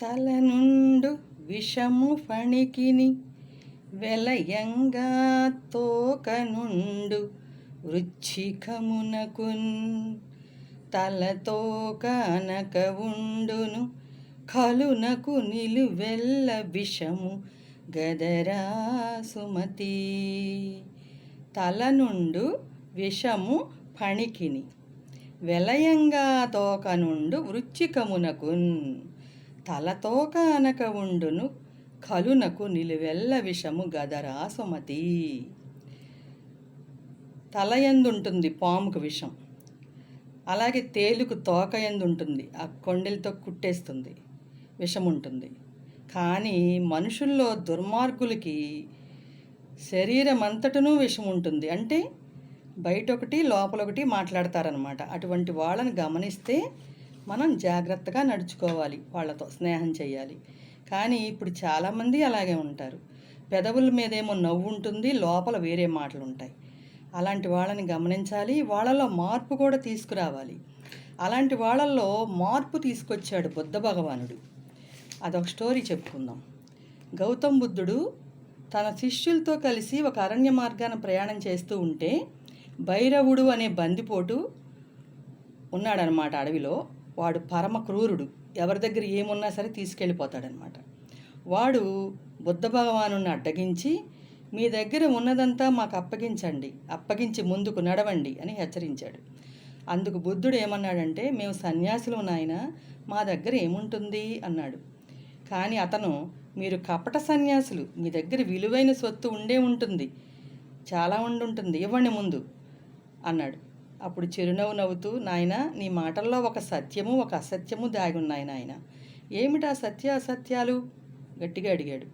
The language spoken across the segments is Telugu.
తల నుండు విషము ఫణికిని వెలయంగా తోక నుండు వృచ్చికమునకున్ తలతోక అనక ఉండును కలునకు నిలువెల్ల విషము గదరా సుమతి. తల నుండు విషము ఫణికిని వెలయంగా తోక నుండు వృచ్చికమునకున్ తలతోక అనక ఉండును కలునకు నిలువెల్ల విషము గదరా సుమతి. తలయందుంటుంది పాముకు విషం, అలాగే తేలుకు తోక ఎందుంటుంది, ఆ కొండెలతో కుట్టేస్తుంది, విషం ఉంటుంది. కానీ మనుషుల్లో దుర్మార్గులకి శరీరం అంతటను విషం ఉంటుంది. అంటే బయటొకటి లోపలొకటి మాట్లాడతారనమాట. అటువంటి వాళ్ళని గమనిస్తే మనం జాగ్రత్తగా నడుచుకోవాలి, వాళ్ళతో స్నేహం చేయాలి. కానీ ఇప్పుడు చాలామంది అలాగే ఉంటారు. పెదవుల మీదేమో నవ్వు ఉంటుంది, లోపల వేరే మాటలు ఉంటాయి. అలాంటి వాళ్ళని గమనించాలి, వాళ్ళలో మార్పు కూడా తీసుకురావాలి. అలాంటి వాళ్ళల్లో మార్పు తీసుకొచ్చాడు బుద్ధ భగవానుడు. అదొక స్టోరీ చెప్పుకుందాం. గౌతమ్ బుద్ధుడు తన శిష్యులతో కలిసి ఒక అరణ్య మార్గాన ప్రయాణం చేస్తూ ఉంటే భైరవుడు అనే బందిపోటు ఉన్నాడనమాట అడవిలో. వాడు పరమ క్రూరుడు, ఎవరి దగ్గర ఏమున్నా సరే తీసుకెళ్ళిపోతాడనమాట. వాడు బుద్ధ భగవాను అడ్డగించి, మీ దగ్గర ఉన్నదంతా మాకు అప్పగించండి, అప్పగించి ముందుకు నడవండి అని హెచ్చరించాడు. అందుకు బుద్ధుడు ఏమన్నాడంటే, మేము సన్యాసులు నాయన, మా దగ్గర ఏముంటుంది అన్నాడు. కానీ అతను, మీరు కపట సన్యాసులు, మీ దగ్గర విలువైన సొత్తు ఉండే ఉంటుంది, చాలా ఉండుంటుంది, ఇవ్వండి ముందు అన్నాడు. అప్పుడు చిరునవ్వు నవ్వుతూ, నాయన నీ మాటల్లో ఒక సత్యము ఒక అసత్యము దాగి ఉన్నాయి నాయన, ఏమిటా సత్య అసత్యాలు గట్టిగా అడిగాడు.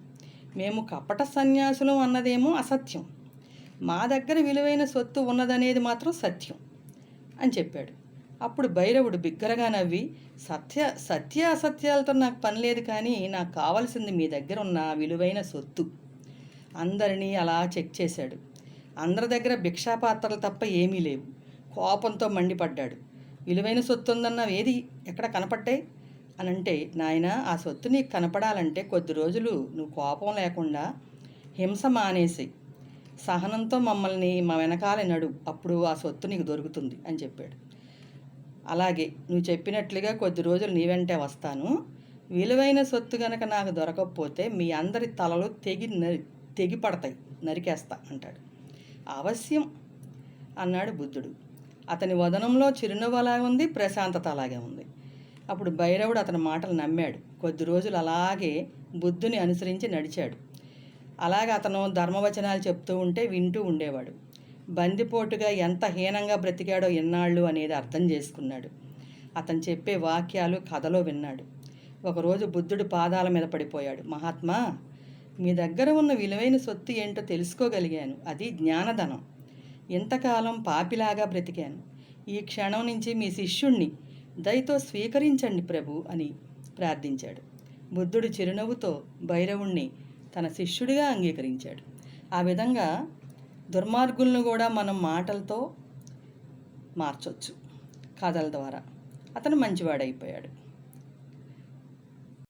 మేము కపట సన్యాసులం అన్నదేమో అసత్యం, మా దగ్గర విలువైన సొత్తు ఉన్నదనేది మాత్రం సత్యం అని చెప్పాడు. అప్పుడు భైరవుడు బిగ్గరగా నవ్వి, సత్య అసత్యాలతో నాకు పని లేదు, కానీ నాకు కావాల్సింది మీ దగ్గర ఉన్న విలువైన సొత్తు. అందరినీ అలా చెక్ చేశాడు. అందరి దగ్గర భిక్షాపాత్రలు తప్ప ఏమీ లేవు. కోపంతో మండిపడ్డాడు. విలువైన సొత్తు ఉందన్నావు, ఏది, ఎక్కడ కనపడ్డాయి అని అంటే, నాయన ఆ సొత్తు నీకు కనపడాలంటే కొద్ది రోజులు నువ్వు కోపం లేకుండా హింస మానేసి సహనంతో మమ్మల్ని మా వెనకాల నడు, అప్పుడు ఆ సొత్తు నీకు దొరుకుతుంది అని చెప్పాడు. అలాగే నువ్వు చెప్పినట్లుగా కొద్ది రోజులు నీ వెంటే వస్తాను, విలువైన సొత్తు గనక నాకు దొరకకపోతే మీ అందరి తలలు తెగి పడతాయి, నరికేస్తా అంటాడు. అవశ్యం అన్నాడు బుద్ధుడు. అతని వదనంలో చిరునవ్వు అలాగే ఉంది, ప్రశాంతత అలాగే ఉంది. అప్పుడు భైరవుడు అతని మాటలు నమ్మాడు. కొద్ది రోజులు అలాగే బుద్ధుని అనుసరించి నడిచాడు. అలాగే అతను ధర్మవచనాలు చెప్తూ ఉంటే వింటూ ఉండేవాడు. బందిపోటుగా ఎంత హీనంగా బ్రతికాడో ఎన్నాళ్ళు అనేది అర్థం చేసుకున్నాడు. అతను చెప్పే వాక్యాలు కథలో విన్నాడు. ఒకరోజు బుద్ధుడు పాదాల మీద పడిపోయాడు. మహాత్మా, మీ దగ్గర ఉన్న విలువైన సొత్తు ఏంటో తెలుసుకోగలిగాను, అది జ్ఞానధనం. ఇంతకాలం పాపిలాగా బ్రతికాను, ఈ క్షణం నుంచి మీ శిష్యుణ్ణి దయతో స్వీకరించండి ప్రభు అని ప్రార్థించాడు. బుద్ధుడు చిరునవ్వుతో భైరవుణ్ణి తన శిష్యుడిగా అంగీకరించాడు. ఆ విధంగా దుర్మార్గులను కూడా మనం మాటలతో మార్చొచ్చు, కథల ద్వారా. అతను మంచివాడైపోయాడు.